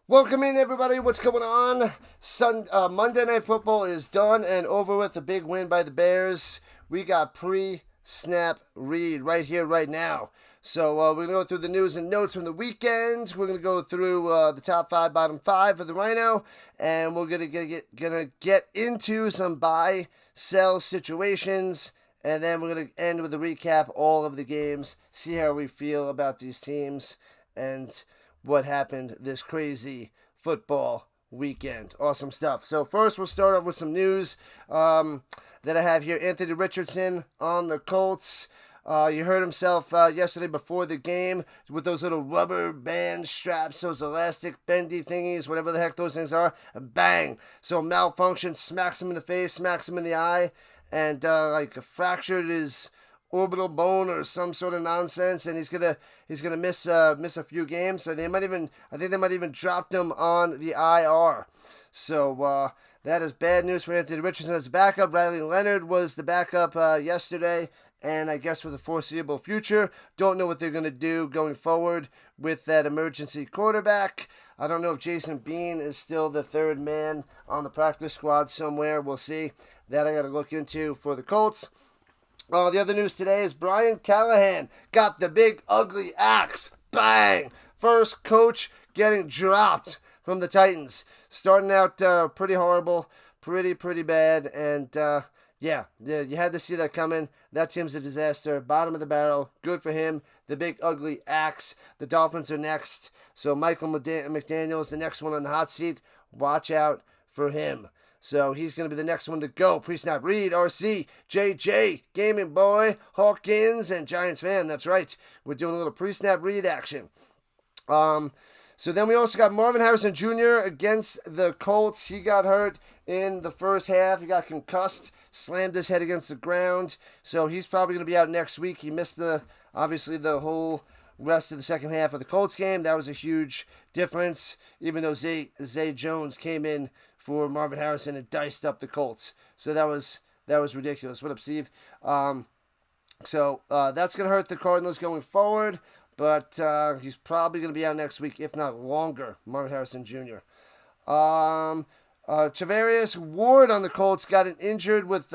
Welcome in, everybody. What's going on? Monday Night Football is done and over with. A big win by the Bears. We got pre-snap read right here, right now. So we're going to go through the news and notes from the weekend. We're going to go through the top five, bottom five of the Rhino. And we're going to get into some buy, sell situations. And then we're going to end with a recap all of the games. See how we feel about these teams. And what happened this crazy football weekend. Awesome stuff. So first we'll start off with some news that I have here. Anthony Richardson on the Colts. You heard himself yesterday before the game with those little rubber band straps, those elastic bendy thingies, whatever the heck those things are. Bang! So malfunction, smacks him in the face, smacks him in the eye, and fractured his orbital bone or some sort of nonsense, and he's gonna miss a few games. So I think they might even drop him on the IR. So that is bad news for Anthony Richardson as a backup. Riley Leonard was the backup yesterday, and I guess for the foreseeable future, don't know what they're gonna do going forward with that emergency quarterback. I don't know if Jason Bean is still the third man on the practice squad somewhere. We'll see. That I got to look into for the Colts. The other news today is Brian Callahan got the big ugly axe. Bang! First coach getting dropped from the Titans. Starting out pretty horrible, pretty bad, and you had to see that coming. That team's a disaster. Bottom of the barrel. Good for him. The big ugly axe. The Dolphins are next. So Michael McDaniel is the next one on the hot seat. Watch out for him. So he's going to be the next one to go. Pre-snap read, RC, JJ, Gaming Boy, Hawkins, and Giants fan. That's right. We're doing a little pre-snap read action. So then we also got Marvin Harrison Jr. against the Colts. He got hurt in the first half. He got concussed, slammed his head against the ground. So he's probably going to be out next week. He missed obviously the whole rest of the second half of the Colts game. That was a huge difference, even though Zay Jones came in for Marvin Harrison and diced up the Colts. So that was ridiculous. What up, Steve? So that's going to hurt the Cardinals going forward, but he's probably going to be out next week, if not longer, Marvin Harrison Jr. Travarius Ward on the Colts got injured with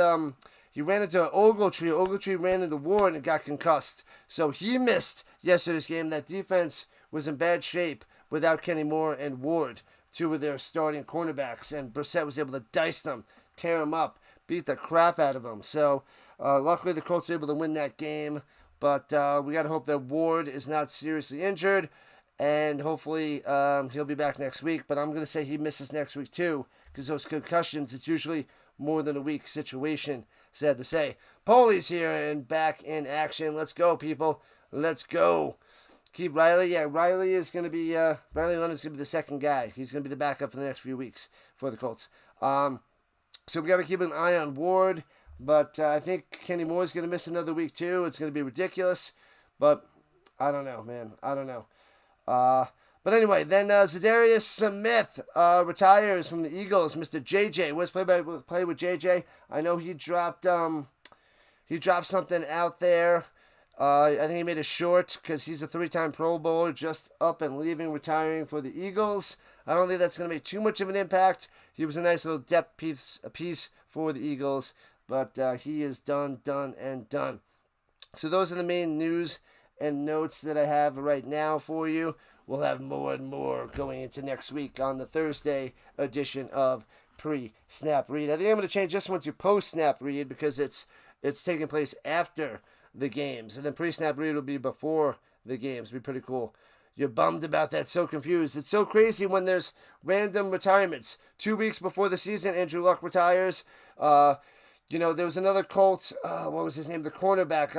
he ran into Ogletree. Ogletree ran into Ward and got concussed. So he missed yesterday's game. That defense was in bad shape without Kenny Moore and Ward, two of their starting cornerbacks, and Brissett was able to dice them, tear them up, beat the crap out of them. So luckily the Colts were able to win that game, but we got to hope that Ward is not seriously injured, and hopefully he'll be back next week. But I'm going to say he misses next week too, because those concussions, it's usually more than a week situation, sad to say. Polly's here and back in action. Let's go, people. Let's go. Keep Riley. Yeah, Riley is going to be, Riley Leonard's going to be the second guy. He's going to be the backup for the next few weeks for the Colts. So we got to keep an eye on Ward, but I think Kenny Moore's going to miss another week too. It's going to be ridiculous, but I don't know, man. I don't know. But anyway, then Zadarius Smith retires from the Eagles. Mr. JJ, what's play with JJ? I know he dropped something out there. I think he made it short because he's a 3-time Pro Bowler, just up and leaving, retiring for the Eagles. I don't think that's going to make too much of an impact. He was a nice little depth piece for the Eagles, but he is done. So those are the main news and notes that I have right now for you. We'll have more and more going into next week on the Thursday edition of Pre-Snap Read. I think I'm going to change this one to Post-Snap Read because it's taking place after the games, and then pre-snap read will be before the games. It'll be pretty cool. You're bummed about that, so confused. It's so crazy when there's random retirements. 2 weeks before the season, Andrew Luck retires. There was another Colts, what was his name, the cornerback,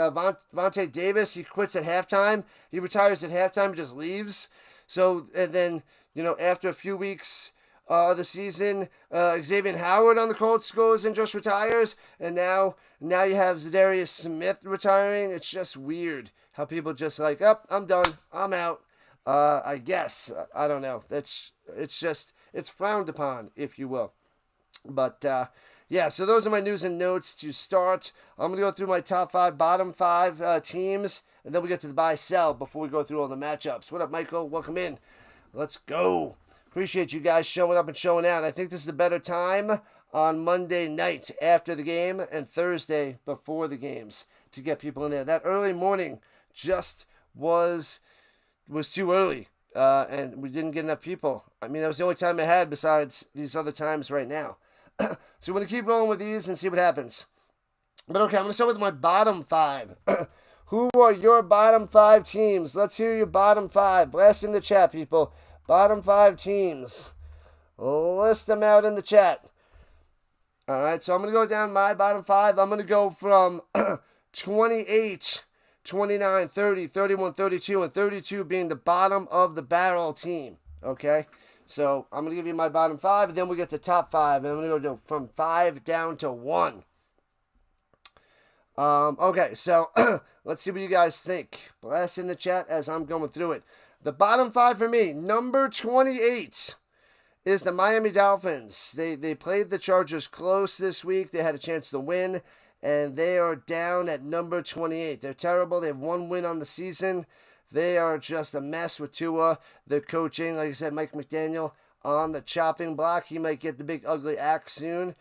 Vontae Davis. He quits at halftime. He retires at halftime and just leaves. So, and then, after a few weeks the season, Xavier Howard on the Colts goes and just retires, and now you have Zadarius Smith retiring. It's just weird how people just like, I'm done, I'm out. I guess I don't know. It's frowned upon, if you will. But so those are my news and notes to start. I'm gonna go through my top 5, bottom 5 teams, and then we get to the buy sell before we go through all the matchups. What up, Michael? Welcome in. Let's go. Appreciate you guys showing up and showing out. I think this is a better time on Monday night after the game and Thursday before the games to get people in there. That early morning just was too early, and we didn't get enough people. I mean, that was the only time I had besides these other times right now. So we're going to keep rolling with these and see what happens. But okay, I'm going to start with my bottom 5. Who are your bottom 5 teams? Let's hear your bottom 5. Blast in the chat, people. Bottom 5 teams. List them out in the chat. All right, so I'm going to go down my bottom 5. I'm going to go from 28, 29, 30, 31, 32, and 32 being the bottom of the barrel team. Okay, so I'm going to give you my bottom 5, and then we'll get to top 5. And I'm going to go from 5 down to 1. Okay, so let's see what you guys think. Blast in the chat as I'm going through it. The bottom 5 for me, number 28 is the Miami Dolphins. They played the Chargers close this week. They had a chance to win, and they are down at number 28. They're terrible. They have 1 win on the season. They are just a mess with Tua. They're coaching, like I said, Mike McDaniel on the chopping block. He might get the big ugly axe soon.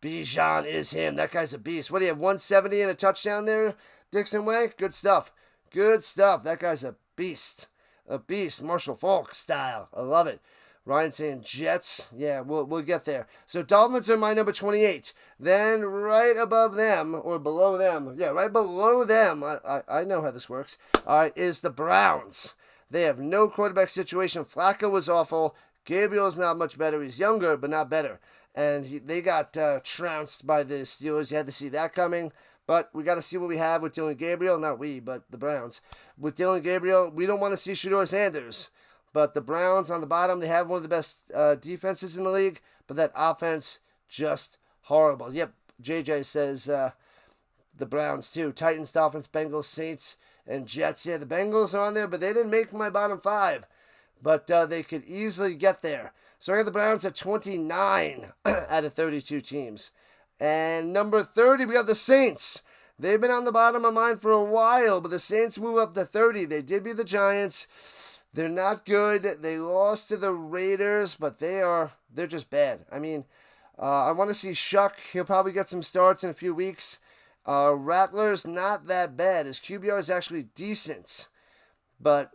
Bijan is him. That guy's a beast. What do you have, 170 and a touchdown there, Dixon Way? Good stuff. Good stuff. That guy's a beast. A beast. Marshall Falk style. I love it. Ryan saying Jets. Yeah, we'll get there. So Dolphins are my number 28. Then right above them, or below them, yeah, right below them, I know how this works, is the Browns. They have no quarterback situation. Flacco was awful. Gabriel's not much better. He's younger, but not better. And they got trounced by the Steelers. You had to see that coming. But we got to see what we have with Dylan Gabriel. Not we, but the Browns. With Dylan Gabriel, we don't want to see Shedeur Sanders. But the Browns on the bottom, they have one of the best defenses in the league. But that offense, just horrible. Yep, JJ says the Browns too. Titans, Dolphins, Bengals, Saints, and Jets. Yeah, the Bengals are on there, but they didn't make my bottom 5. But they could easily get there. So I got the Browns at 29 out of 32 teams. And number 30, we got the Saints. They've been on the bottom of mine for a while, but the Saints move up to 30. They did beat the Giants. They're not good. They lost to the Raiders, but they're just bad. I mean, I want to see Shuck. He'll probably get some starts in a few weeks. Rattler's not that bad. His QBR is actually decent. But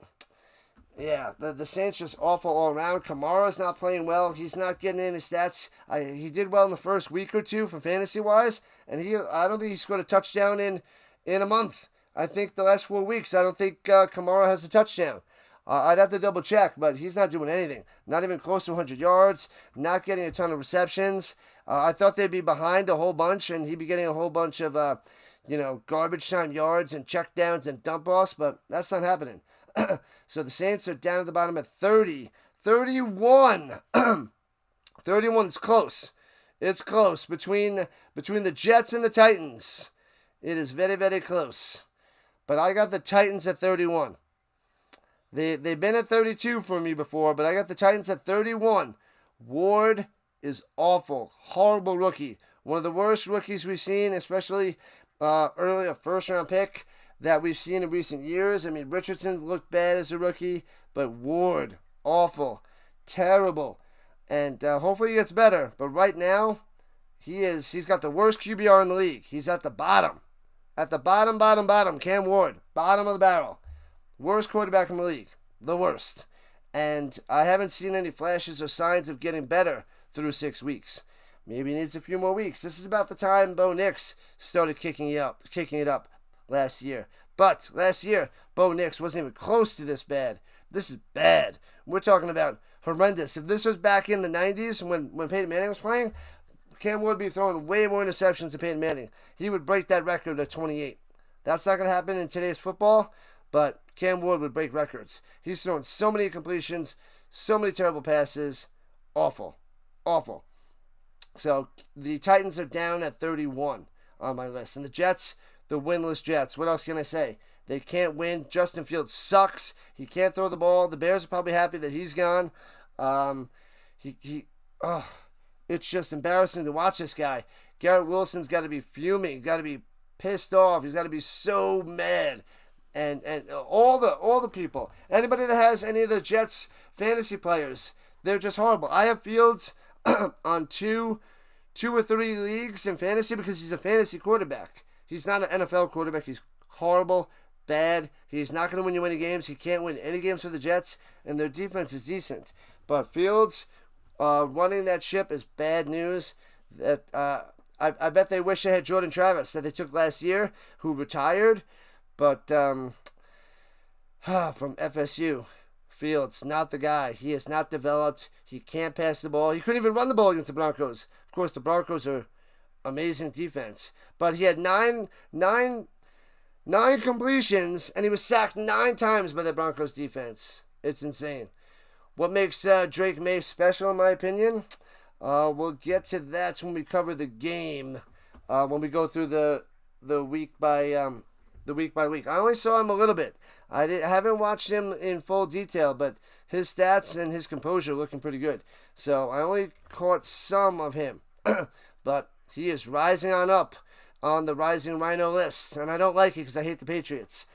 yeah, the Saints just awful all around. Kamara's not playing well. He's not getting any stats. He did well in the first week or two for fantasy-wise, and I don't think he scored a touchdown in a month. I think the last 4 weeks, I don't think Kamara has a touchdown. I'd have to double check, but he's not doing anything. Not even close to 100 yards, not getting a ton of receptions. I thought they'd be behind a whole bunch, and he'd be getting a whole bunch of garbage time yards and checkdowns and dump-offs, but that's not happening. So the Saints are down at the bottom at 30. 31. 31 is close. It's close between the Jets and the Titans. It is very, very close. But I got the Titans at 31. They've been at 32 for me before, but I got the Titans at 31. Ward is awful. Horrible rookie. One of the worst rookies we've seen, especially early, a first-round pick that we've seen in recent years. I mean, Richardson looked bad as a rookie, but Ward, awful, terrible. And hopefully he gets better. But right now, he's got the worst QBR in the league. He's at the bottom. At the bottom. Cam Ward, bottom of the barrel. Worst quarterback in the league. The worst. And I haven't seen any flashes or signs of getting better through 6 weeks. Maybe he needs a few more weeks. This is about the time Bo Nix started kicking it up last year. But last year, Bo Nix wasn't even close to this bad. This is bad. We're talking about horrendous. If this was back in the 90s when Peyton Manning was playing, Cam would be throwing way more interceptions than Peyton Manning. He would break that record at 28. That's not going to happen in today's football, but Cam Ward would break records. He's throwing so many incompletions, so many terrible passes. Awful. Awful. So the Titans are down at 31 on my list. And the Jets, the winless Jets. What else can I say? They can't win. Justin Fields sucks. He can't throw the ball. The Bears are probably happy that he's gone. It's just embarrassing to watch this guy. Garrett Wilson's got to be fuming. Got to be pissed off. He's got to be so mad. And all the people. Anybody that has any of the Jets fantasy players, They're just horrible. I have Fields on two or three leagues in fantasy because he's a fantasy quarterback. He's not an NFL quarterback. He's horrible, bad. He's not going to win you any games. He can't win any games for the Jets, and their defense is decent. But Fields running that ship is bad news. That I bet they wish they had Jordan Travis that they took last year, who retired. But from FSU, Fields, not the guy. He is not developed. He can't pass the ball. He couldn't even run the ball against the Broncos. Of course, the Broncos are amazing defense. But he had nine completions, and he was sacked 9 times by the Broncos defense. It's insane. What makes Drake May special, in my opinion? We'll get to that when we cover the game. When we go through the week by week. I only saw him a little bit. I haven't watched him in full detail, but his stats and his composure are looking pretty good. So I only caught some of him. But he is rising on up on the Rising Rhino list. And I don't like it because I hate the Patriots.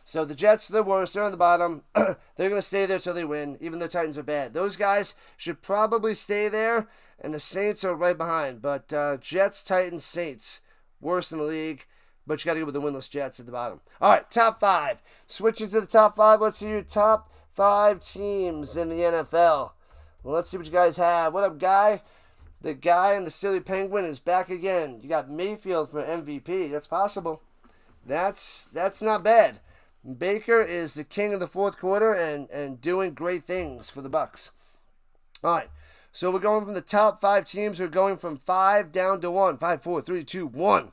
So the Jets are the worst. They're on the bottom. They're going to stay there till they win, even though Titans are bad. Those guys should probably stay there, and the Saints are right behind. But Jets, Titans, Saints, worst in the league. But you got to go with the winless Jets at the bottom. All right, top 5. Switching to the top 5, let's see your top 5 teams in the NFL. Well, let's see what you guys have. What up, Guy? The guy in the silly penguin is back again. You got Mayfield for MVP. That's possible. That's not bad. Baker is the king of the fourth quarter and doing great things for the Bucs. All right, so we're going from the top 5 teams. We're going from 5 down to 1. 5, 4, 3, 2, 1.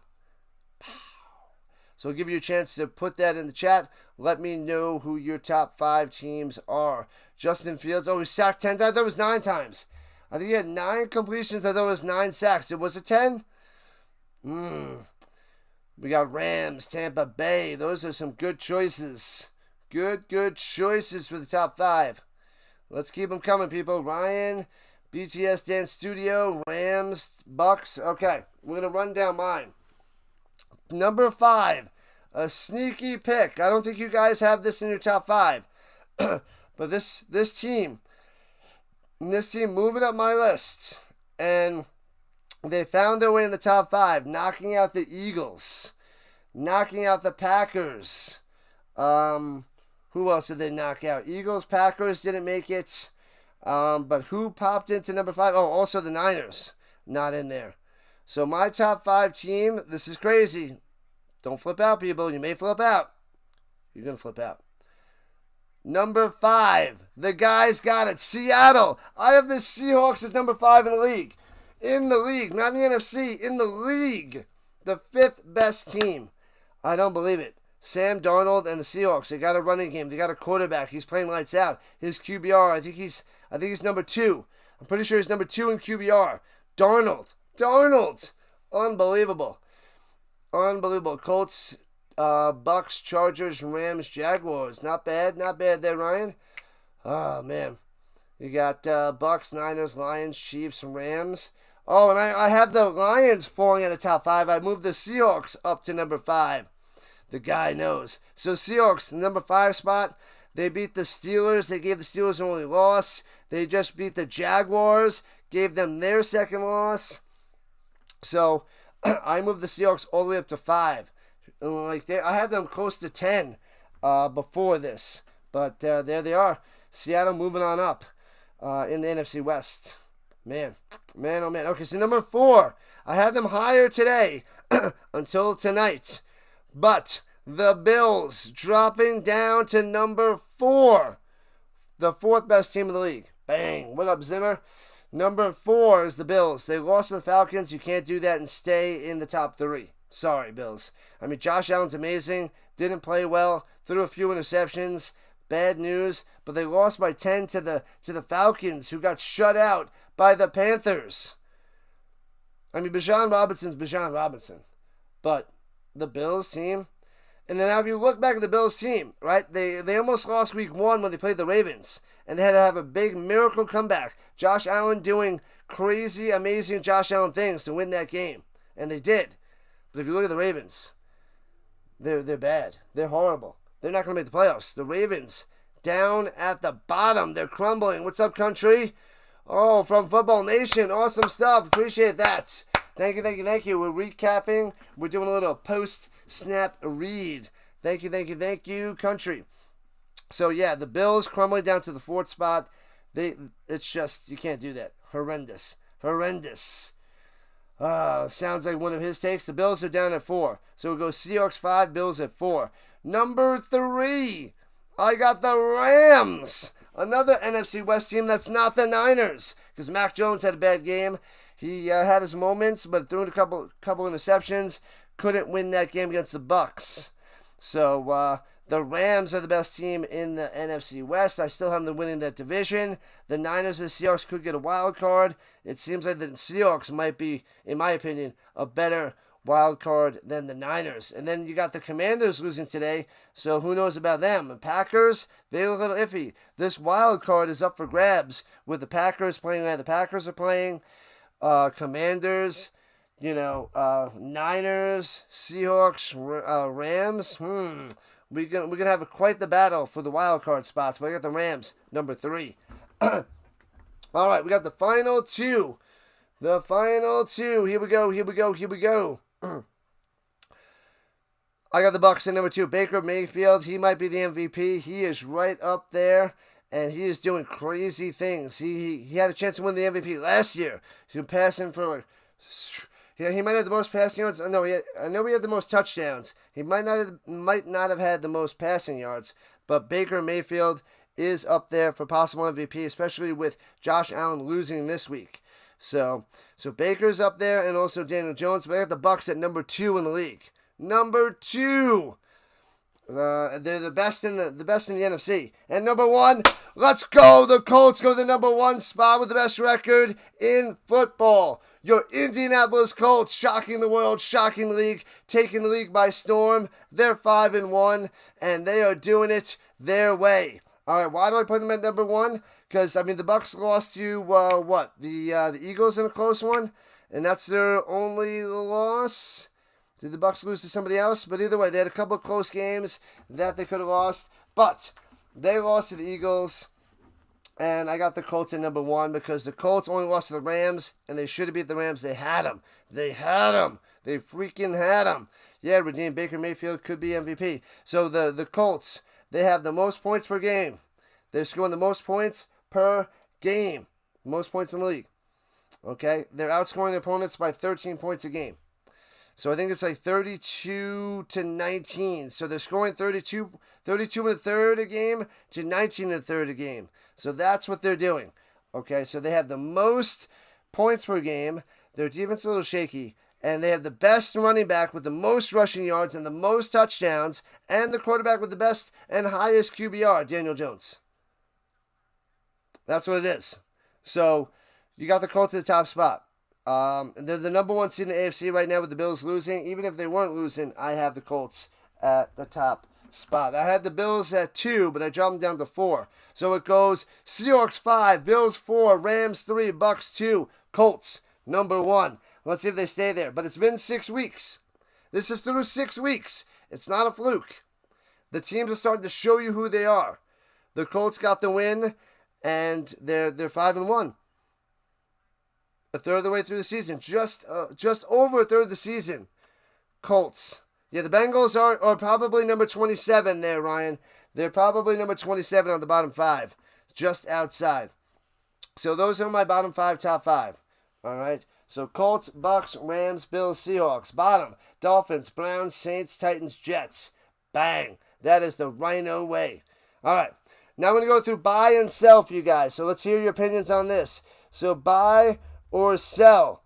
So I'll give you a chance to put that in the chat. Let me know who your top 5 teams are. Justin Fields, he sacked 10 times. I thought it was 9 times. I think he had 9 completions. I thought it was 9 sacks. It was a 10? We got Rams, Tampa Bay. Those are some good choices. Good choices for the top 5. Let's keep them coming, people. Ryan, BTS Dance Studio, Rams, Bucks. Okay, we're going to run down mine. Number 5, a sneaky pick. I don't think you guys have this in your top 5. But this team moving up my list. And they found their way in the top 5, knocking out the Eagles, knocking out the Packers. Who else did they knock out? Eagles, Packers didn't make it. But who popped into number 5? Oh, also the Niners, not in there. So my top 5 team, this is crazy. Don't flip out, people. You may flip out. You're going to flip out. Number 5, the guys got it. Seattle. I have the Seahawks as number 5 in the league. In the league, not in the NFC, in the league. The 5th best team. I don't believe it. Sam Darnold and the Seahawks, they got a running game. They got a quarterback. He's playing lights out. His QBR, I think he's number 2. I'm pretty sure he's number 2 in QBR. Darnold. Unbelievable. Colts, Bucks, Chargers, Rams, Jaguars. Not bad there, Ryan. Oh, man. You got Bucks, Niners, Lions, Chiefs, Rams. Oh, and I have the Lions falling out of top 5. I moved the Seahawks up to number 5. The guy knows. So Seahawks, number 5 spot. They beat the Steelers. They gave the Steelers an only loss. They just beat the Jaguars. Gave them their second loss. So I moved the Seahawks all the way up to 5. I had them close to 10 before this. But there they are. Seattle moving on up in the NFC West. Man, oh man. Okay, so number 4. I had them higher today until tonight. But the Bills dropping down to number 4. The 4th best team in the league. Bang. What up, Zimmer? Number 4 is the Bills. They lost to the Falcons. You can't do that and stay in the top 3. Sorry, Bills. I mean, Josh Allen's amazing. Didn't play well. Threw a few interceptions. Bad news. But they lost by 10 to the Falcons, who got shut out by the Panthers. I mean, Bijan Robinson's Bijan Robinson. But the Bills team. And then now if you look back at the Bills team, right? They almost lost week 1 when they played the Ravens. And they had to have a big miracle comeback. Josh Allen doing crazy, amazing Josh Allen things to win that game. And they did. But if you look at the Ravens, they're bad. They're horrible. They're not going to make the playoffs. The Ravens, down at the bottom. They're crumbling. What's up, country? Oh, from Football Nation. Awesome stuff. Appreciate that. Thank you, thank you, thank you. We're recapping. We're doing a little post-snap read. Thank you, thank you, thank you, country. So, yeah, the Bills crumbling down to the 4th spot. It's just, you can't do that. Horrendous. Horrendous. Sounds like one of his takes. The Bills are down at 4. So we'll go Seahawks 5, Bills at 4. Number 3, I got the Rams. Another NFC West team that's not the Niners. Because Mac Jones had a bad game. He had his moments, but threw in a couple interceptions. Couldn't win that game against the Bucs. So, the Rams are the best team in the NFC West. I still have them winning that division. The Niners and the Seahawks could get a wild card. It seems like the Seahawks might be, in my opinion, a better wild card than the Niners. And then you got the Commanders losing today, so who knows about them? The Packers, they look a little iffy. This wild card is up for grabs with the Packers playing like the Packers are playing. Commanders, Niners, Seahawks, Rams. We're gonna have quite the battle for the wild card spots. But I got the Rams, number 3. All right, we got the final 2. The final 2. Here we go. Here we go. Here we go. I got the Bucs in number 2. Baker Mayfield. He might be the MVP. He is right up there, and he is doing crazy things. He had a chance to win the MVP last year. He was passing for like. Yeah, he might have the most passing yards. No, I know he had the most touchdowns. He might not have had the most passing yards, but Baker Mayfield is up there for possible MVP, especially with Josh Allen losing this week. So Baker's up there, and also Daniel Jones. But I got the Bucs at number 2 in the league. Number 2. They're the best in the NFC. And number 1, let's go. The Colts go to the number 1 spot with the best record in football. Your Indianapolis Colts, shocking the world, shocking the league, taking the league by storm. They're 5-1, and they are doing it their way. All right, why do I put them at number 1? Because the Bucs lost to the Eagles in a close one, and that's their only loss. Did the Bucs lose to somebody else? But either way, they had a couple of close games that they could have lost, but they lost to the Eagles. And I got the Colts at number 1 because the Colts only lost to the Rams, and they should have beat the Rams. They had them. They freaking had them. Yeah, Raheem Baker Mayfield could be MVP. So the Colts, they have the most points per game. They're scoring the most points per game. Most points in the league. Okay? They're outscoring their opponents by 13 points a game. So I think it's like 32-19. So they're scoring 32 in the third a game to 19 in the third a game. So that's what they're doing. Okay, so they have the most points per game. Their defense is a little shaky. And they have the best running back with the most rushing yards and the most touchdowns. And the quarterback with the best and highest QBR, Daniel Jones. That's what it is. So you got the Colts at the top spot. They're the number 1 seed in the AFC right now with the Bills losing. Even if they weren't losing, I have the Colts at the top spot. I had the Bills at 2, but I dropped them down to 4. So it goes Seahawks 5, Bills 4, Rams 3, Bucs 2, Colts number 1. Let's see if they stay there. But it's been 6 weeks. This is through 6 weeks. It's not a fluke. The teams are starting to show you who they are. The Colts got the win, and they're 5-1. A third of the way through the season. Just over a third of the season. Colts. Yeah, the Bengals are probably number 27 there, Ryan. They're probably number 27 on the bottom 5. Just outside. So those are my bottom 5, top 5. All right. So Colts, Bucs, Rams, Bills, Seahawks. Bottom. Dolphins, Browns, Saints, Titans, Jets. Bang. That is the Rhino way. All right. Now I'm going to go through buy and sell for you guys. So let's hear your opinions on this. So buy or sell.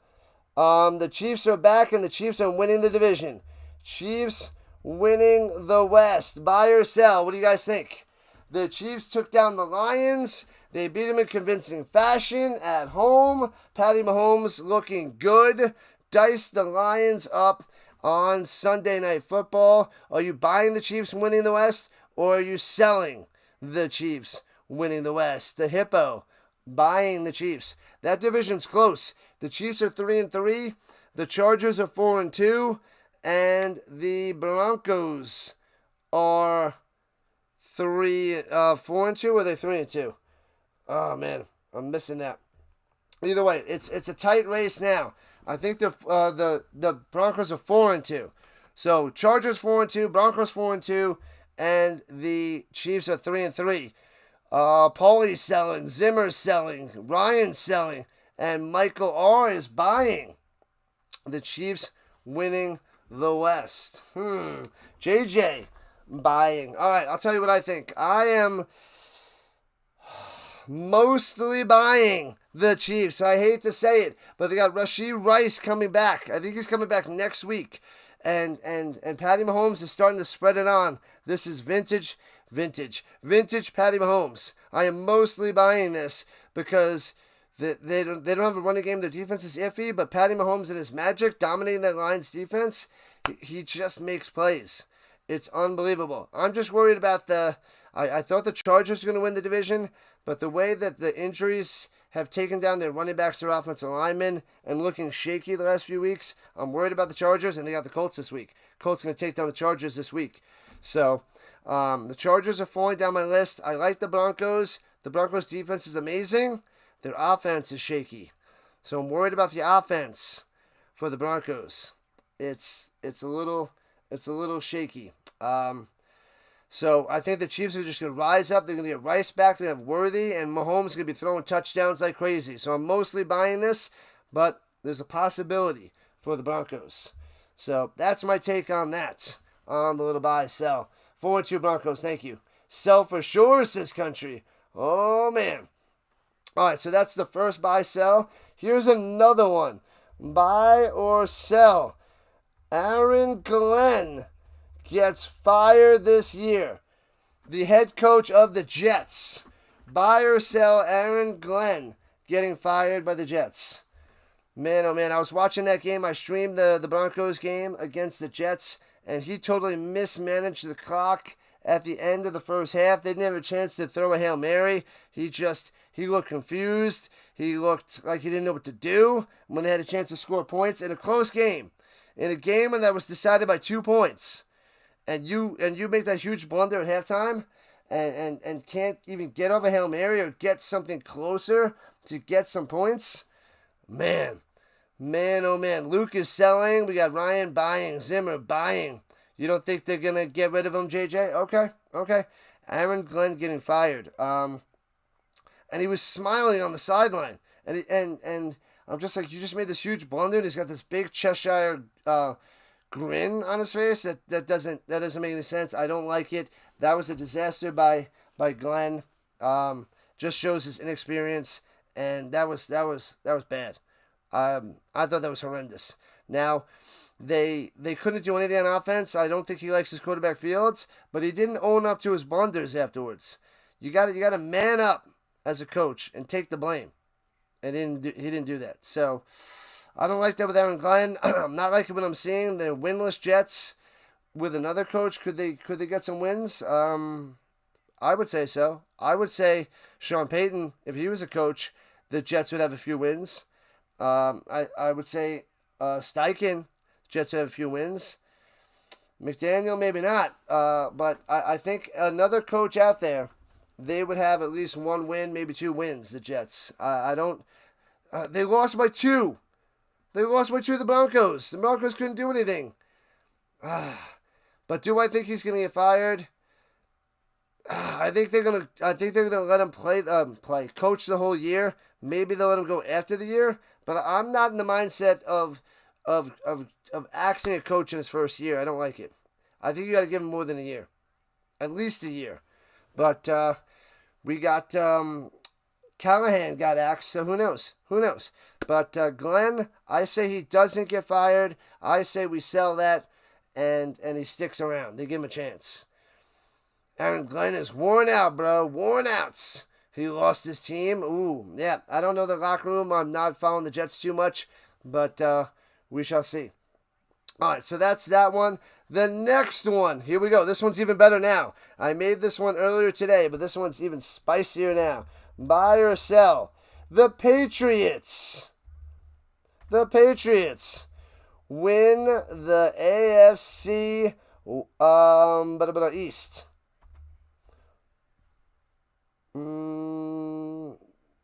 The Chiefs are back, and the Chiefs are winning the division. Chiefs winning the West. Buy or sell? What do you guys think? The Chiefs took down the Lions. They beat them in convincing fashion at home. Patty Mahomes looking good. Diced the Lions up on Sunday Night Football. Are you buying the Chiefs winning the West, or are you selling the Chiefs winning the West? The Hippo buying the Chiefs. That division's close. The Chiefs are 3-3. The Chargers are 4-2. And the Broncos are 4-2, or are they 3-2? Oh man, I'm missing that. Either way, it's a tight race now. I think the Broncos are 4-2. So Chargers 4-2, Broncos 4-2, and the Chiefs are 3-3. Paulie's selling, Zimmer's selling, Ryan's selling, and Michael R is buying. The Chiefs winning the West. JJ buying. All right, I'll tell you what I think. I am mostly buying the Chiefs. I hate to say it, but they got Rashee Rice coming back. I think he's coming back next week. And Patty Mahomes is starting to spread it on. This is vintage Patty Mahomes. I am mostly buying this because they don't have a running game. Their defense is iffy, but Patty Mahomes and his magic dominating that Lions defense, he just makes plays. It's unbelievable. I'm just worried about I thought the Chargers were going to win the division, but the way that the injuries have taken down their running backs, their offensive linemen, and looking shaky the last few weeks, I'm worried about the Chargers, and they got the Colts this week. Colts going to take down the Chargers this week. So the Chargers are falling down my list. I like the Broncos. The Broncos' defense is amazing. Their offense is shaky. So I'm worried about the offense for the Broncos. It's a little shaky. So I think the Chiefs are just going to rise up. They're going to get Rice back. They have Worthy, and Mahomes is going to be throwing touchdowns like crazy. So I'm mostly buying this, but there's a possibility for the Broncos. So that's my take on that, on the little buy sell. 4-2 Broncos, thank you. Sell for sure, says Country. Oh, man. All right, so that's the first buy sell. Here's another one. Buy or sell. Aaron Glenn gets fired this year. The head coach of the Jets. Buy or sell Aaron Glenn getting fired by the Jets. Man, oh man, I was watching that game. I streamed the Broncos game against the Jets, and he totally mismanaged the clock at the end of the first half. They didn't have a chance to throw a Hail Mary. He looked confused. He looked like he didn't know what to do when they had a chance to score points in a close game. In a game that was decided by 2 points. And you make that huge blunder at halftime and can't even get over Hail Mary or get something closer to get some points. Man, oh man. Luke is selling. We got Ryan buying. Zimmer buying. You don't think they're going to get rid of him, JJ? Okay. Aaron Glenn getting fired. And he was smiling on the sideline. And I'm just like, you just made this huge blunder. And he's got this big Cheshire grin on his face that doesn't make any sense. I don't like it. That was a disaster by Glenn. Just shows his inexperience, and that was bad. I thought that was horrendous. Now they couldn't do anything on offense. I don't think he likes his quarterback Fields, but he didn't own up to his blunders afterwards. You got to man up as a coach and take the blame, and he didn't do that. So I don't like that with Aaron Glenn. I'm not liking what I'm seeing. The winless Jets with another coach. Could they get some wins? I would say so. I would say Sean Payton, if he was a coach, the Jets would have a few wins. I would say Steichen, Jets would have a few wins. McDaniel, maybe not. But I think another coach out there, they would have at least one win, maybe 2 wins, the Jets. They lost by 2. They lost by 2 to the Broncos. The Broncos couldn't do anything. But do I think he's going to get fired? I think they're gonna let him play coach the whole year. Maybe they'll let him go after the year. But I'm not in the mindset of axing a coach in his first year. I don't like it. I think you got to give him more than a year, at least a year. But we got Callahan got axed, so who knows? But Glenn, I say he doesn't get fired. I say we sell that, and he sticks around. They give him a chance. Aaron Glenn is worn out, bro. Worn out. He lost his team. Ooh, yeah. I don't know the locker room. I'm not following the Jets too much, but we shall see. All right, so that's that one. The next one, here we go. This one's even better now. I made this one earlier today, but this one's even spicier now. Buy or sell. The Patriots. The Patriots win the AFC East.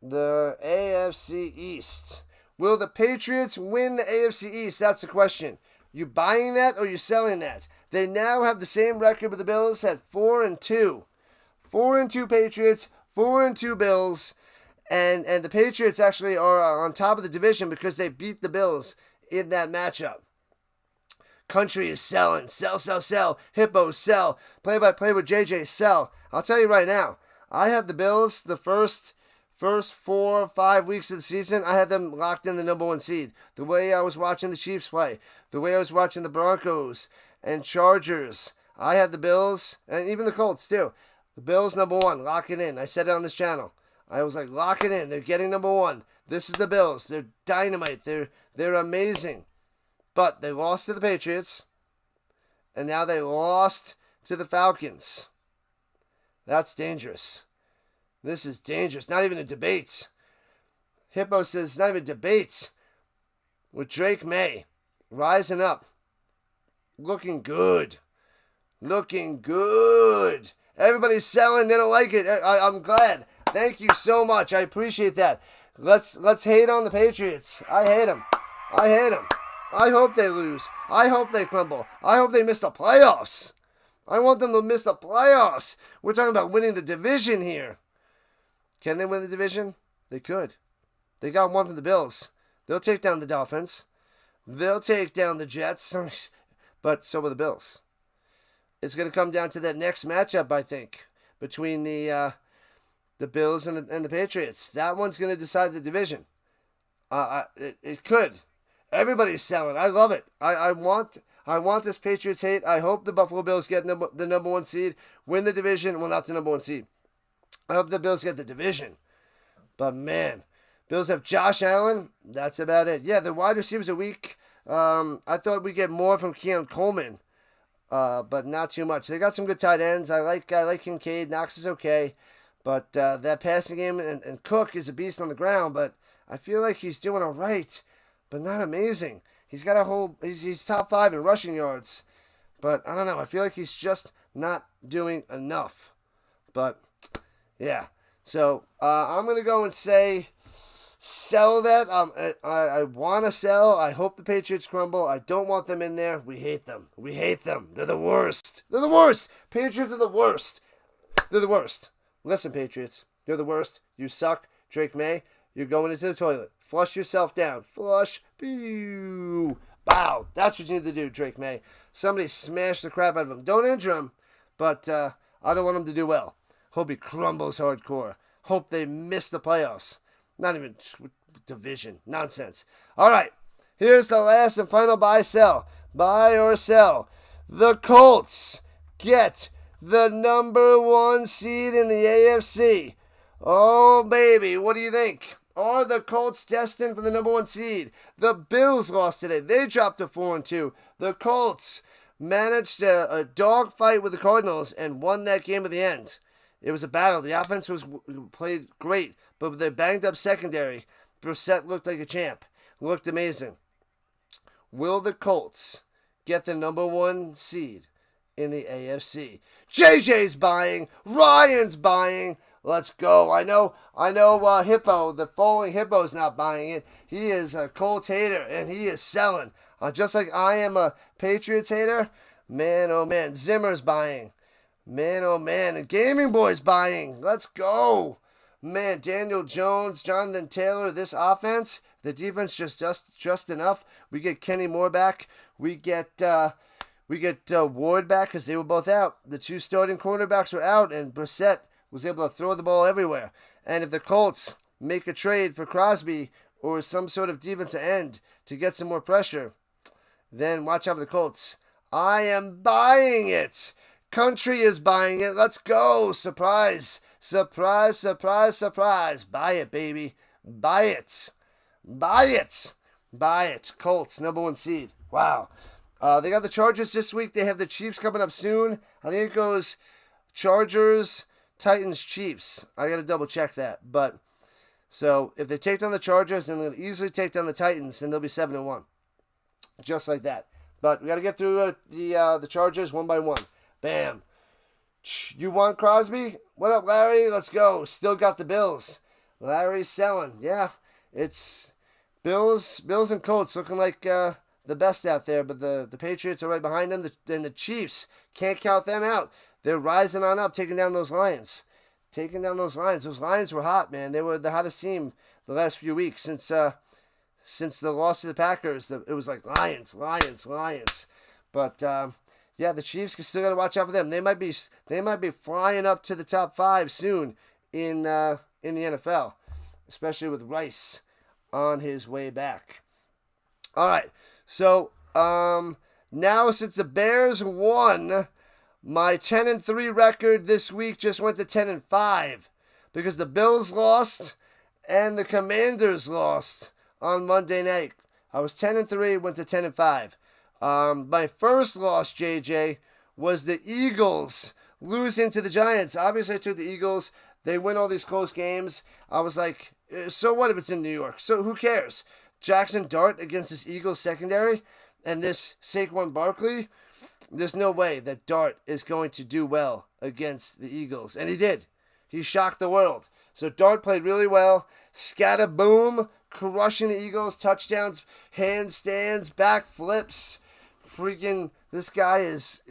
The AFC East. Will the Patriots win the AFC East? That's the question. You buying that or you selling that? They now have the same record with the Bills at 4-2. 4-2 Patriots, 4-2 Bills, and the Patriots actually are on top of the division because they beat the Bills in that matchup. Country is selling. Sell, sell, sell. Hippos, sell. Play-by-play with JJ, sell. I'll tell you right now, I have the Bills the first 4 or 5 weeks of the season. I had them locked in the number 1 seed. The way I was watching the Chiefs play, the way I was watching the Broncos and Chargers, I had the Bills, and even the Colts too. The Bills number 1, lock it in. I said it on this channel. I was like, lock it in. They're getting number 1. This is the Bills. They're dynamite. They're amazing. But they lost to the Patriots, and now they lost to the Falcons. That's dangerous. This is dangerous. Not even a debate. Hippo says it's not even a debate. With Drake May rising up. Looking good. Looking good. Everybody's selling. They don't like it. I'm glad. Thank you so much. I appreciate that. Let's hate on the Patriots. I hate them. I hate them. I hope they lose. I hope they crumble. I hope they miss the playoffs. I want them to miss the playoffs. We're talking about winning the division here. Can they win the division? They could. They got one from the Bills. They'll take down the Dolphins. They'll take down the Jets. But so will the Bills. It's going to come down to that next matchup, I think, between the Bills and the Patriots. That one's going to decide the division. It could. Everybody's selling. I love it. I want this Patriots hate. I hope the Buffalo Bills get the number 1 seed, win the division. Well, not the number 1 seed. I hope the Bills get the division. But man, Bills have Josh Allen. That's about it. Yeah, the wide receivers are weak. I thought we'd get more from Keon Coleman, but not too much. They got some good tight ends. I like Kincaid. Knox is okay, but that passing game and Cook is a beast on the ground. But I feel like he's doing all right, but not amazing. He's got a whole. He's top 5 in rushing yards, but I don't know. I feel like he's just not doing enough. But yeah, so I'm gonna go and say sell that. I want to sell. I hope the Patriots crumble. I don't want them in there. We hate them. We hate them. They're the worst. They're the worst. Patriots are the worst. They're the worst. Listen, Patriots, you're the worst. You suck. Drake May, you're going into the toilet. Flush yourself down. Flush. Pew. Bow. That's what you need to do, Drake May. Somebody smash the crap out of him. Don't injure him, but I don't want him to do well. Hope he crumbles hardcore. Hope they miss the playoffs. Not even division. Nonsense. All right. Here's the last and final buy-sell. Buy or sell. The Colts get the number 1 seed in the AFC. Oh, baby. What do you think? Are the Colts destined for the number 1 seed? The Bills lost today. They dropped to 4-2. The Colts managed a dogfight with the Cardinals and won that game at the end. It was a battle. The offense played great, but with their banged-up secondary, Brissett looked like a champ. Looked amazing. Will the Colts get the number 1 seed in the AFC? JJ's buying. Ryan's buying. Let's go. I know. Hippo, the falling Hippo's not buying it. He is a Colts hater, and he is selling. Just like I am a Patriots hater. Man, oh man. Zimmer's buying. Man, oh man. And Gaming Boy's buying. Let's go. Man, Daniel Jones, Jonathan Taylor, this offense, the defense just enough. We get Kenny Moore back. We get Ward back because they were both out. The 2 starting cornerbacks were out, and Brissett was able to throw the ball everywhere. And if the Colts make a trade for Crosby or some sort of defensive end to get some more pressure, then watch out for the Colts. I am buying it. Country is buying it. Let's go. Surprise. Surprise, surprise, surprise. Buy it, baby. Buy it. Buy it. Buy it. Colts, number 1 seed. Wow. They got the Chargers this week. They have the Chiefs coming up soon. I think it goes Chargers, Titans, Chiefs. I got to double check that. But so if they take down the Chargers, then they'll easily take down the Titans, and they'll be 7-1. Just like that. But we got to get through the Chargers one by one. Bam. You want Crosby? What up, Larry? Let's go. Still got the Bills. Larry's selling. Yeah, it's Bills and Colts looking like the best out there, but the Patriots are right behind them. And the Chiefs can't count them out. They're rising on up, taking down those Lions. Taking down those Lions. Those Lions were hot, man. They were the hottest team the last few weeks since the loss to the Packers. It was like Lions, Lions, Lions. But yeah, the Chiefs still got to watch out for them. They might be flying up to the top 5 soon in the NFL, especially with Rice on his way back. All right, so now since the Bears won, my 10-3 record this week just went to 10-5 because the Bills lost and the Commanders lost on Monday night. I was 10-3, went to 10-5. My first loss, JJ, was the Eagles losing to the Giants. Obviously, I took the Eagles. They win all these close games. I was like, so what if it's in New York? So who cares? Jackson Dart against this Eagles secondary and this Saquon Barkley. There's no way that Dart is going to do well against the Eagles. And he did. He shocked the world. So Dart played really well. Scatter boom, crushing the Eagles. Touchdowns, handstands, back flips. Freaking, this guy is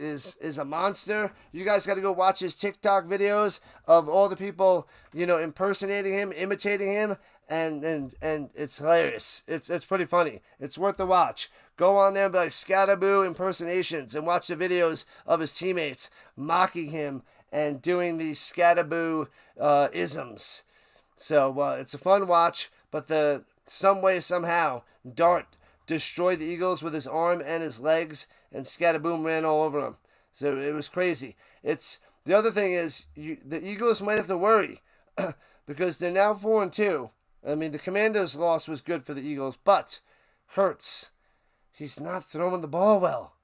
a monster. You guys got to go watch his TikTok videos of all the people, impersonating him, imitating him. And it's hilarious. It's pretty funny. It's worth the watch. Go on there and be like Scatterboo impersonations and watch the videos of his teammates mocking him and doing the Scatterboo isms. So it's a fun watch, but some way, somehow, Dart destroyed the Eagles with his arm and his legs, and Scatterboom ran all over him. So it was crazy. The other thing is, the Eagles might have to worry because they're now 4-2. I mean, the Commanders' loss was good for the Eagles, but Hurts, he's not throwing the ball well.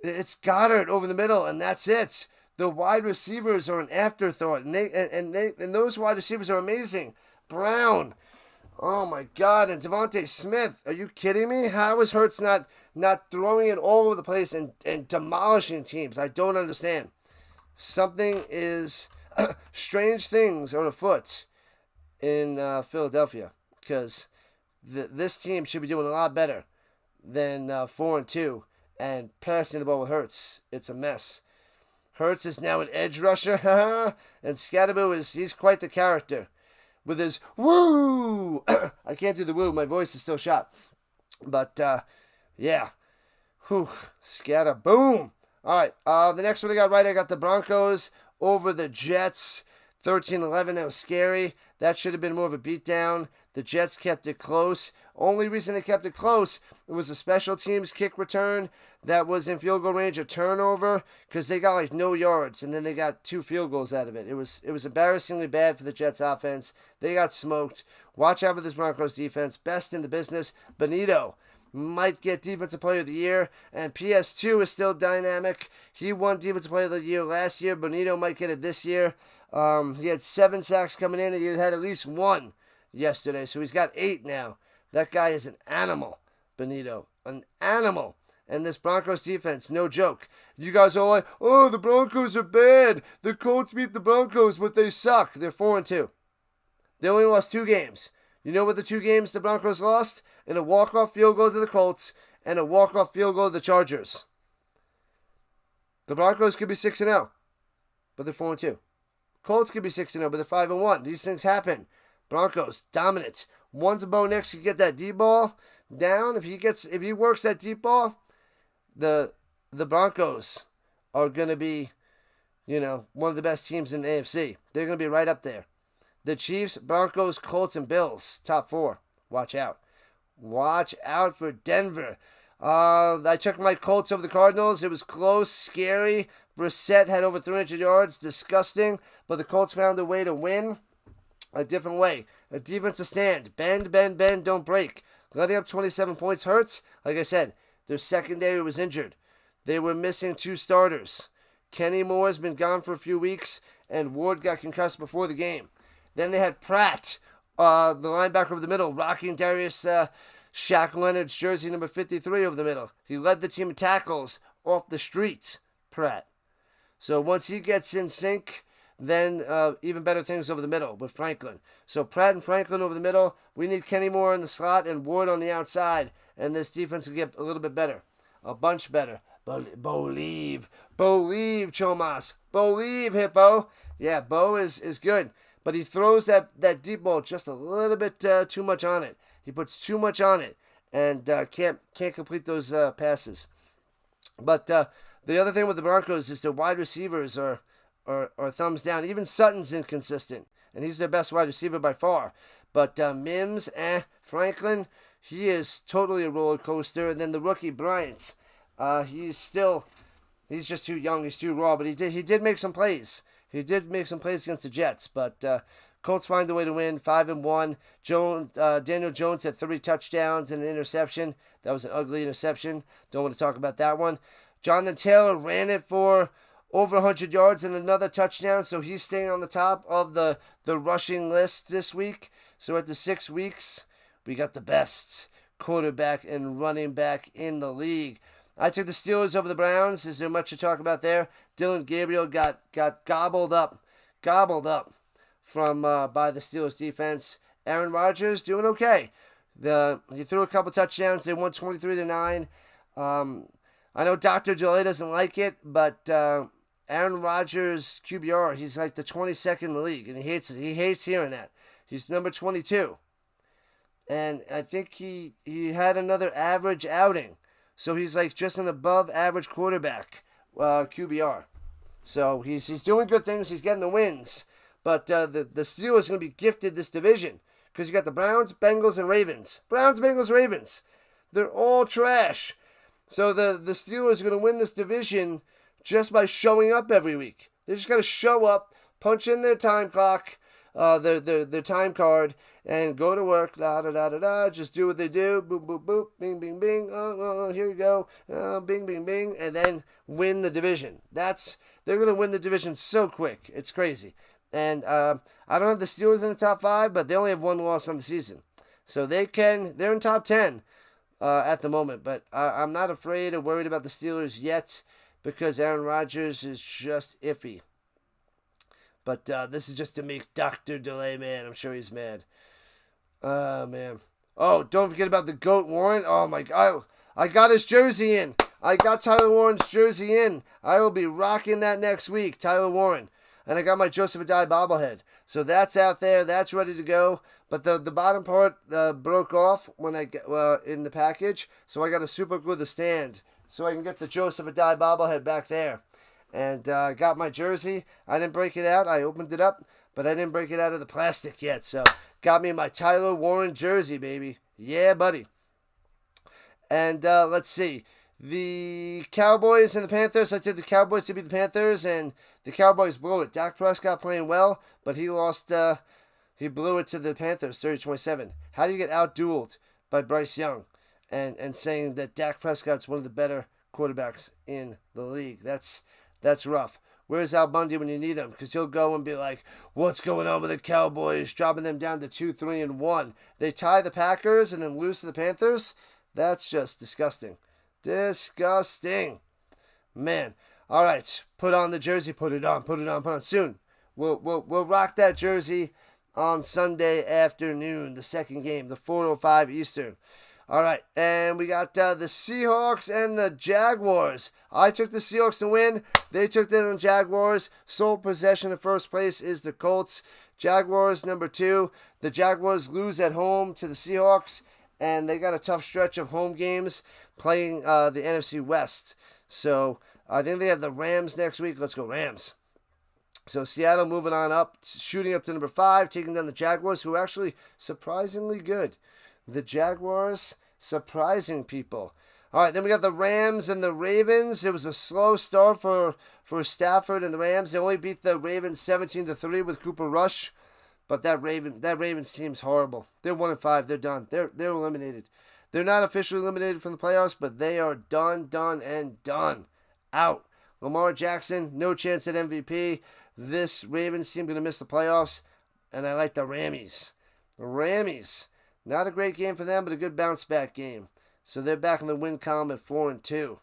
It's Goddard over the middle, and that's it. The wide receivers are an afterthought, and those wide receivers are amazing. Brown, oh my God, and Devontae Smith. Are you kidding me? How is Hurts not throwing it all over the place and demolishing teams? I don't understand. Something is strange things are afoot in Philadelphia because this team should be doing a lot better than 4-2 and passing the ball with Hurts. It's a mess. Hurts is now an edge rusher, and Scatterboo he's quite the character with his woo. I can't do the woo. My voice is still shot. But yeah, whew, Scatterboom. All right, the next one I got right. I got the Broncos over the Jets, 13-11. That was scary. That should have been more of a beatdown. The Jets kept it close. Only reason they kept it close, it was a special teams kick return that was in field goal range, a turnover, because they got like no yards, and then they got 2 field goals out of it. It was embarrassingly bad for the Jets offense. They got smoked. Watch out for this Broncos defense. Best in the business. Benito might get Defensive Player of the Year, and PS2 is still dynamic. He won Defensive Player of the Year last year. Benito might get it this year. He had 7 sacks coming in, and he had at least 1 yesterday, so he's got 8 now. That guy is an animal, Benito. An animal. And this Broncos defense, no joke. You guys are like, oh, the Broncos are bad. The Colts beat the Broncos, but they suck. They're 4-2. They only lost 2 games. You know what the 2 games the Broncos lost? In a walk-off field goal to the Colts and a walk-off field goal to the Chargers. The Broncos could be 6-0, but they're 4-2. Colts could be 6-0, but they're 5-1. These things happen. Broncos, dominant. Once Bo Nix can get that deep ball down, if he works that deep ball, the Broncos are going to be, one of the best teams in the AFC. They're going to be right up there. The Chiefs, Broncos, Colts, and Bills, top 4. Watch out. Watch out for Denver. I checked my Colts over the Cardinals. It was close, scary. Brissett had over 300 yards. Disgusting. But the Colts found a way to win a different way. A defensive stand. Bend, bend, bend, don't break. Letting up 27 points hurts. Like I said, their secondary was injured. They were missing 2 starters. Kenny Moore's been gone for a few weeks, and Ward got concussed before the game. Then they had Pratt, the linebacker over the middle, rocking Darius Shaq Leonard's jersey number 53 over the middle. He led the team in tackles off the street, Pratt. So once he gets in sync, then even better things over the middle with Franklin. So Pratt and Franklin over the middle. We need Kenny Moore in the slot and Ward on the outside. And this defense will get a little bit better. A bunch better. Believe, Chomas. Believe, Hippo. Yeah, Bo is good. But he throws that deep ball just a little bit too much on it. He puts too much on it and can't complete those passes. But the other thing with the Broncos is their wide receivers are thumbs down. Even Sutton's inconsistent, and he's their best wide receiver by far. But Mims, Franklin, he is totally a roller coaster. And then the rookie Bryant, he's just too young. He's too raw. But he did make some plays. He did make some plays against the Jets. But Colts find a way to win, 5-1. Daniel Jones had 3 touchdowns and an interception. That was an ugly interception. Don't want to talk about that one. Jonathan Taylor ran it for over 100 yards and another touchdown, so he's staying on the top of the rushing list this week. So at the 6 weeks, we got the best quarterback and running back in the league. I took the Steelers over the Browns. Is there much to talk about there? Dylan Gabriel got gobbled up from by the Steelers defense. Aaron Rodgers doing okay. He threw a couple touchdowns. They won 23-9. I know Dr. Delay doesn't like it, but Aaron Rodgers QBR, he's like the 22nd in the league, and he hates it. He hates hearing that. He's number 22. And I think he had another average outing. So he's like just an above average quarterback QBR. So he's doing good things. He's getting the wins. But the Steelers are going to be gifted this division because you got the Browns, Bengals, and Ravens. Browns, Bengals, Ravens. They're all trash. So the Steelers are going to win this division just by showing up every week. They just got to show up, punch in their time clock, their time card, and go to work. Da da da da da. Just do what they do. Boop boop boop. Bing bing bing. Here you go. Bing bing bing, and then win the division. They're going to win the division so quick. It's crazy. And I don't have the Steelers in the top 5, but they only have 1 loss on the season, so they're in top 10 at the moment. But I'm not afraid or worried about the Steelers yet because Aaron Rodgers is just iffy. But this is just to make Dr. Delay mad. I'm sure he's mad. Man. Oh, don't forget about the GOAT Warren. Oh, my God. I got his jersey in. I got Tyler Warren's jersey in. I will be rocking that next week, Tyler Warren. And I got my Joseph Adai bobblehead. So that's out there. That's ready to go. But the bottom part broke off when I get in the package. So I got to super glue the stand so I can get the Joseph Adai bobblehead back there. And I got my jersey. I didn't break it out. I opened it up, but I didn't break it out of the plastic yet. So got me my Tyler Warren jersey, baby. Yeah, buddy. And let's see. The Cowboys and the Panthers. I did the Cowboys to beat the Panthers, and the Cowboys blew it. Dak Prescott playing well, but he lost. He blew it to the Panthers, 30-27. How do you get out-dueled by Bryce Young and saying that Dak Prescott's one of the better quarterbacks in the league? That's rough. Where's Al Bundy when you need him? Because he'll go and be like, what's going on with the Cowboys? Dropping them down to 2-3-1. They tie the Packers and then lose to the Panthers? That's just disgusting. Disgusting. Man. All right. Put on the jersey. Put it on soon. We'll rock that jersey on Sunday afternoon, the second game, the 4:05 Eastern. All right, and we got the Seahawks and the Jaguars. I took the Seahawks to win. They took the Jaguars. Sole possession in first place is the Colts. Jaguars number 2. The Jaguars lose at home to the Seahawks, and they got a tough stretch of home games playing the NFC West. So I think they have the Rams next week. Let's go Rams. So Seattle moving on up, shooting up to number 5, taking down the Jaguars, who are actually surprisingly good. The Jaguars surprising people. All right, then we got the Rams and the Ravens. It was a slow start for Stafford and the Rams. They only beat the Ravens 17-3 with Cooper Rush, but that Ravens team's horrible. They're 1-5. They're done. They're eliminated. They're not officially eliminated from the playoffs, but they are done, out. Lamar Jackson, no chance at MVP. This Ravens team going to miss the playoffs, and I like the Rammies. The Rammies. Not a great game for them, but a good bounce-back game. So they're back in the win column at 4-2.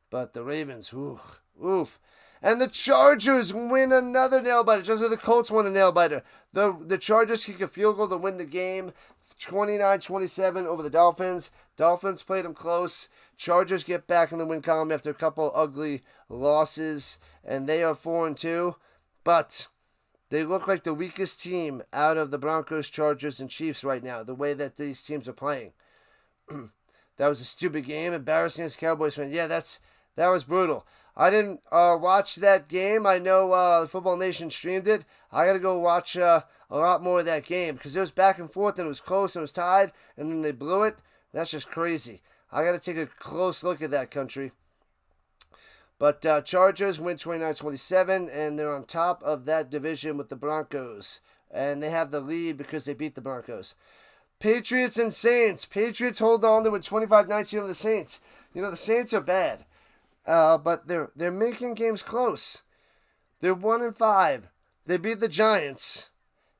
But the Ravens, oof. And the Chargers win another nail-biter. Just as the Colts won a nail-biter. The Chargers kick a field goal to win the game. 29-27 over the Dolphins. Dolphins played them close. Chargers get back in the win column after a couple ugly losses. And they are 4-2. But they look like the weakest team out of the Broncos, Chargers, and Chiefs right now. The way that these teams are playing. That was a stupid game. Embarrassing as Cowboys fan. Yeah, that was brutal. I didn't watch that game. I know Football Nation streamed it. I got to go watch a lot more of that game because it was back and forth and it was close and it was tied and then they blew it. That's just crazy. I got to take a close look at that country. But Chargers win 29-27 and they're on top of that division with the Broncos. And they have the lead because they beat the Broncos. Patriots and Saints. Patriots hold on to win 25-19 over the Saints. You know, the Saints are bad. But they're making games close. They're 1-5. They beat the Giants.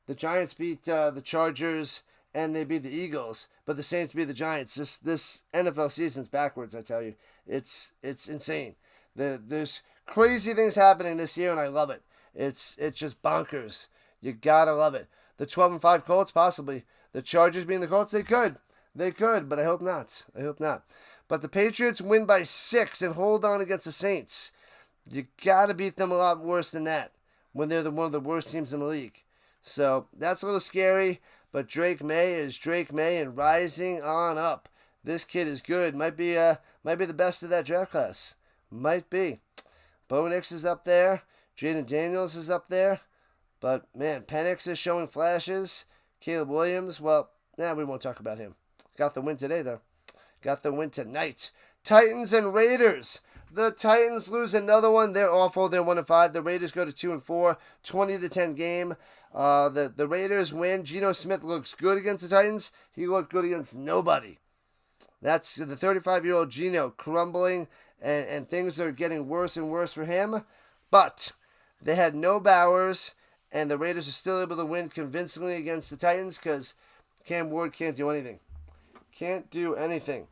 The Giants beat the Chargers, and they beat the Eagles. But the Saints beat the Giants. This NFL season's backwards, I tell you. It's insane. There's crazy things happening this year, and I love it. It's just bonkers. You gotta love it. The 12-5 Colts, possibly. The Chargers being the Colts, they could, but I hope not. But the Patriots win by 6 and hold on against the Saints. You got to beat them a lot worse than that when they're one of the worst teams in the league. So that's a little scary, but Drake May is Drake May and rising on up. This kid is good. Might be the best of that draft class. Might be. Bo Nix is up there. Jaden Daniels is up there. But, man, Penix is showing flashes. Caleb Williams, well, we won't talk about him. Got the win today, though. Got the win tonight. Titans and Raiders. The Titans lose another one. They're awful. They're 1-5. The Raiders go to 2-4. 20-10 game. The Raiders win. Geno Smith looks good against the Titans. He looked good against nobody. That's the 35-year-old Geno crumbling, and things are getting worse and worse for him. But they had no Bowers, and the Raiders are still able to win convincingly against the Titans because Cam Ward can't do anything. Can't do anything.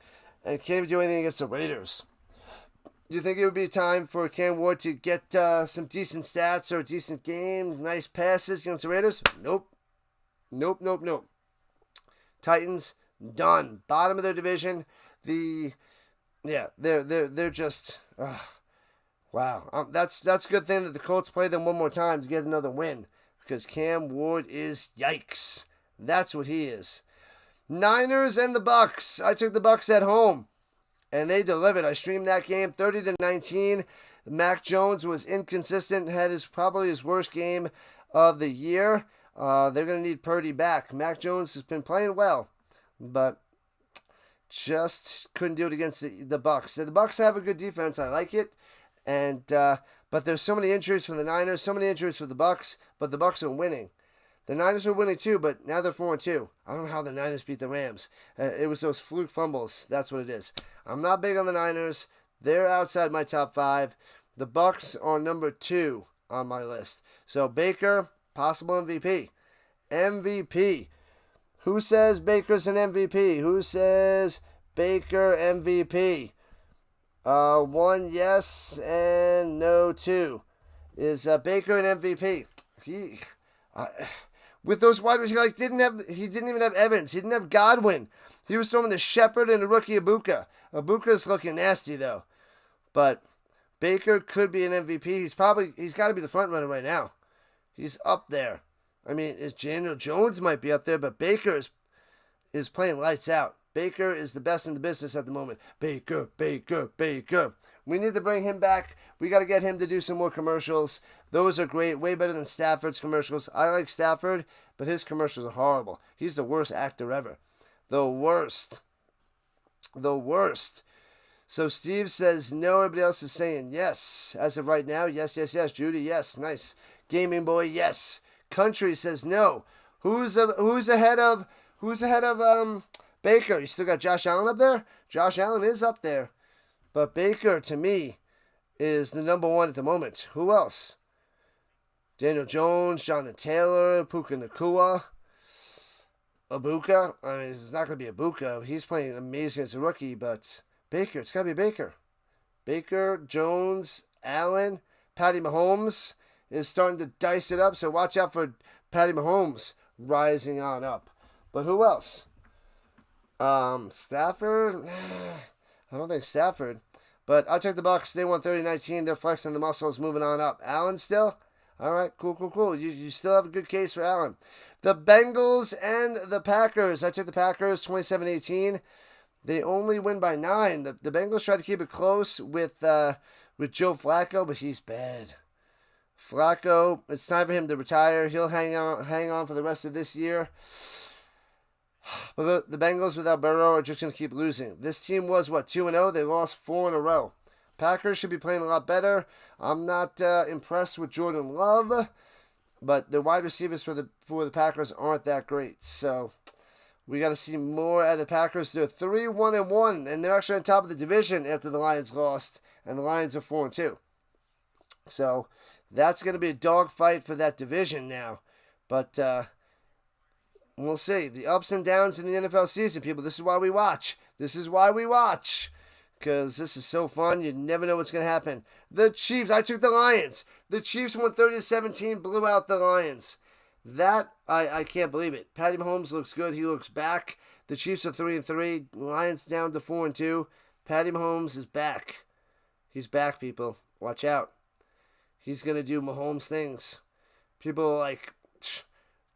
And can't even do anything against the Raiders. Do you think it would be time for Cam Ward to get some decent stats or decent games, nice passes against the Raiders? Nope. Titans, done. Bottom of their division. They're just... wow. That's a good thing that the Colts play them one more time to get another win. Because Cam Ward is yikes. That's what he is. Niners and the Bucks. I took the Bucks at home, and they delivered. I streamed that game 30-19. Mac Jones was inconsistent, had probably his worst game of the year. They're going to need Purdy back. Mac Jones has been playing well, but just couldn't do it against the Bucks. The Bucks have a good defense. I like it, and but there's so many injuries from the Niners, so many injuries for the Bucks, but the Bucks are winning. The Niners are winning too, but now they're 4-2. I don't know how the Niners beat the Rams. It was those fluke fumbles. That's what it is. I'm not big on the Niners. They're outside my top 5. The Bucks are number 2 on my list. So Baker, possible MVP. MVP. Who says Baker's an MVP? Who says Baker MVP? 1 yes and no 2. Is Baker an MVP? With those wide receivers, he didn't even have Evans. He didn't have Godwin. He was throwing the Shepard and the rookie Ibuka. Ibuka's looking nasty though, but Baker could be an MVP. He's got to be the front runner right now. He's up there. I mean, Daniel Jones might be up there, but Baker is playing lights out. Baker is the best in the business at the moment. Baker. We need to bring him back. We got to get him to do some more commercials. Those are great. Way better than Stafford's commercials. I like Stafford, but his commercials are horrible. He's the worst actor ever. The worst. So Steve says no. Everybody else is saying yes. As of right now, yes. Judy, yes. Nice. Gaming Boy, yes. Country says no. Who's ahead of Baker? You still got Josh Allen up there? Josh Allen is up there. But Baker, to me, is the number 1 at the moment. Who else? Daniel Jones, Jonathan Taylor, Puka Nacua, Ibuka. I mean, it's not going to be Ibuka. He's playing amazing as a rookie, but Baker, it's got to be Baker. Baker, Jones, Allen, Patty Mahomes is starting to dice it up, so watch out for Patty Mahomes rising on up. But who else? Stafford? I don't think Stafford. But I'll check the Bucs. They won 30-19. They're flexing the muscles, moving on up. Allen still? All right, cool. You still have a good case for Allen. The Bengals and the Packers. I took the Packers 27-18. They only win by 9. The Bengals tried to keep it close with Joe Flacco, but he's bad. Flacco, it's time for him to retire. He'll hang on for the rest of this year. But the Bengals without Burrow are just going to keep losing. This team was, 2-0? They lost 4 in a row. Packers should be playing a lot better. I'm not impressed with Jordan Love, but the wide receivers for the Packers aren't that great. So we got to see more out of the Packers. They're 3-1-1, and they're actually on top of the division after the Lions lost, and the Lions are 4-2. So that's going to be a dogfight for that division now. But we'll see. The ups and downs in the NFL season, people. This is why we watch. Because this is so fun. You never know what's going to happen. The Chiefs. I took the Lions. The Chiefs won 30-17, blew out the Lions. That, I can't believe it. Patty Mahomes looks good. He looks back. The Chiefs are 3-3. Lions down to 4-2. Patty Mahomes is back. He's back, people. Watch out. He's going to do Mahomes things. People are like,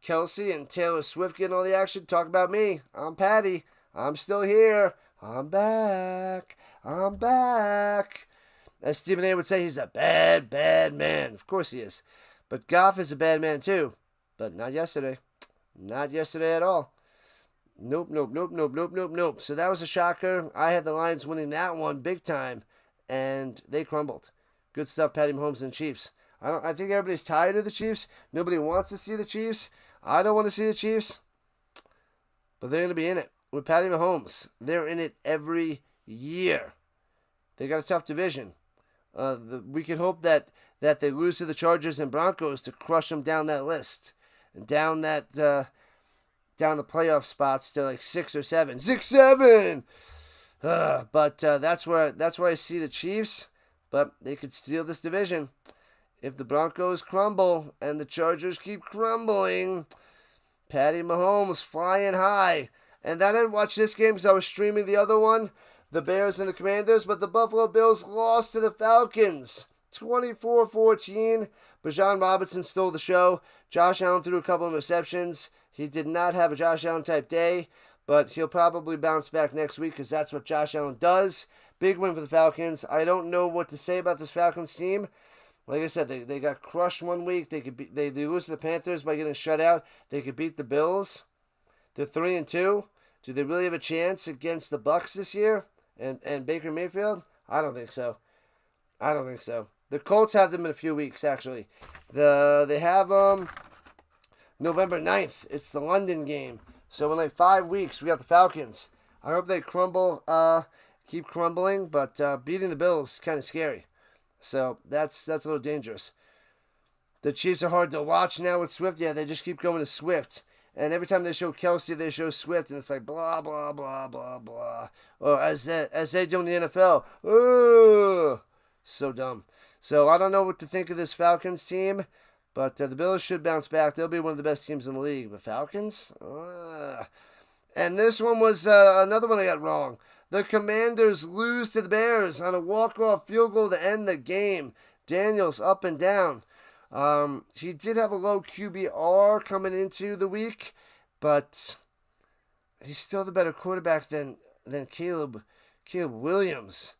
Kelsey and Taylor Swift getting all the action. Talk about me. I'm Patty. I'm still here. I'm back. As Stephen A. would say, he's a bad, bad man. Of course he is. But Goff is a bad man too. But not yesterday. Not yesterday at all. Nope. So that was a shocker. I had the Lions winning that one big time. And they crumbled. Good stuff, Patty Mahomes and the Chiefs. I think everybody's tired of the Chiefs. Nobody wants to see the Chiefs. I don't want to see the Chiefs. But they're going to be in it. With Patty Mahomes, they're in it every year. They got a tough division. We could hope that they lose to the Chargers and Broncos to crush them down that list. And down the playoff spots to like 6 or 7. 6-7! But that's where I see the Chiefs. But they could steal this division. If the Broncos crumble and the Chargers keep crumbling, Patty Mahomes flying high. And I didn't watch this game because I was streaming the other one, the Bears and the Commanders, but the Buffalo Bills lost to the Falcons, 24-14. Bijan Robinson stole the show. Josh Allen threw a couple of interceptions. He did not have a Josh Allen type day, but he'll probably bounce back next week because that's what Josh Allen does. Big win for the Falcons. I don't know what to say about this Falcons team. Like I said, they got crushed one week. They lose to the Panthers by getting shut out. They could beat the Bills. They're 3-2. Do they really have a chance against the Bucs this year and Baker Mayfield? I don't think so. The Colts have them in a few weeks, actually. They have November 9th. It's the London game. So in like 5 weeks, we got the Falcons. I hope they keep crumbling, but beating the Bills is kind of scary. So that's a little dangerous. The Chiefs are hard to watch now with Swift. Yeah, they just keep going to Swift. And every time they show Kelsey, they show Swift, and it's like blah, blah, blah, blah, blah. Or as they do in the NFL. Ooh, so dumb. So I don't know what to think of this Falcons team, but the Bills should bounce back. They'll be one of the best teams in the league. But Falcons? And this one was another one I got wrong. The Commanders lose to the Bears on a walk-off field goal to end the game. Daniels up and down. He did have a low QBR coming into the week, but he's still the better quarterback than Caleb Williams.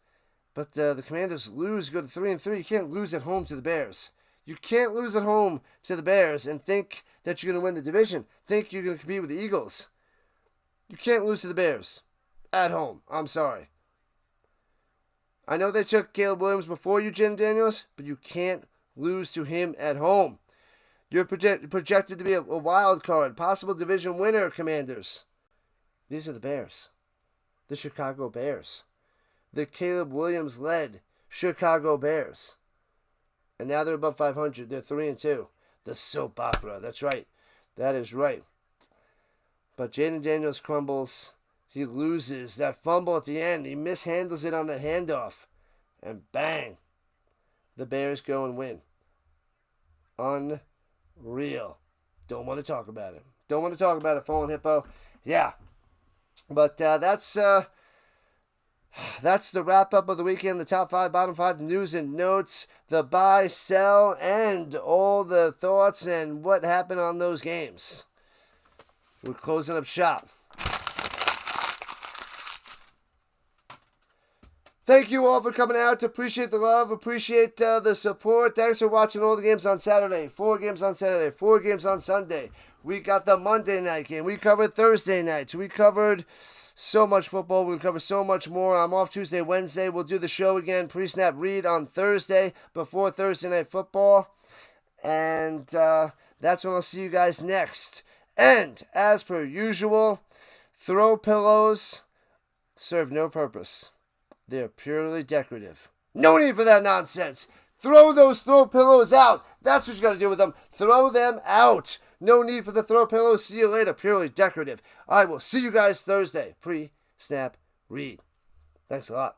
But the Commanders lose, go to 3-3. You can't lose at home to the Bears. You can't lose at home to the Bears and think that you're going to win the division. Think you're going to compete with the Eagles. You can't lose to the Bears at home. I'm sorry. I know they took Caleb Williams before you, Jen Daniels, but you can't lose to him at home. You're projected to be a wild card, possible division winner, Commanders. These are the Bears. The Chicago Bears. The Caleb Williams-led Chicago Bears. And now they're above 500. They're 3-2. The soap opera. That's right. That is right. But Jaden Daniels crumbles. He loses. That fumble at the end. He mishandles it on that handoff. And bang. the Bears go and win. Unreal. Don't want to talk about it. Don't want to talk about it, Fallen Hippo. Yeah. But that's the wrap up of the weekend. The top 5, bottom 5, news and notes, the buy, sell, and all the thoughts and what happened on those games. We're closing up shop. Thank you all for coming out. Appreciate the love. Appreciate the support. Thanks for watching all the games on Saturday. 4 games on Saturday. 4 games on Sunday. We got the Monday night game. We covered Thursday nights. We covered so much football. We'll cover so much more. I'm off Tuesday, Wednesday. We'll do the show again. Pre-snap read on Thursday before Thursday night football. And that's when I'll see you guys next. And as per usual, throw pillows serve no purpose. They're purely decorative. No need for that nonsense. Throw those throw pillows out. That's what you got to do with them. Throw them out. No need for the throw pillows. See you later. Purely decorative. I will see you guys Thursday. Pre-snap read. Thanks a lot.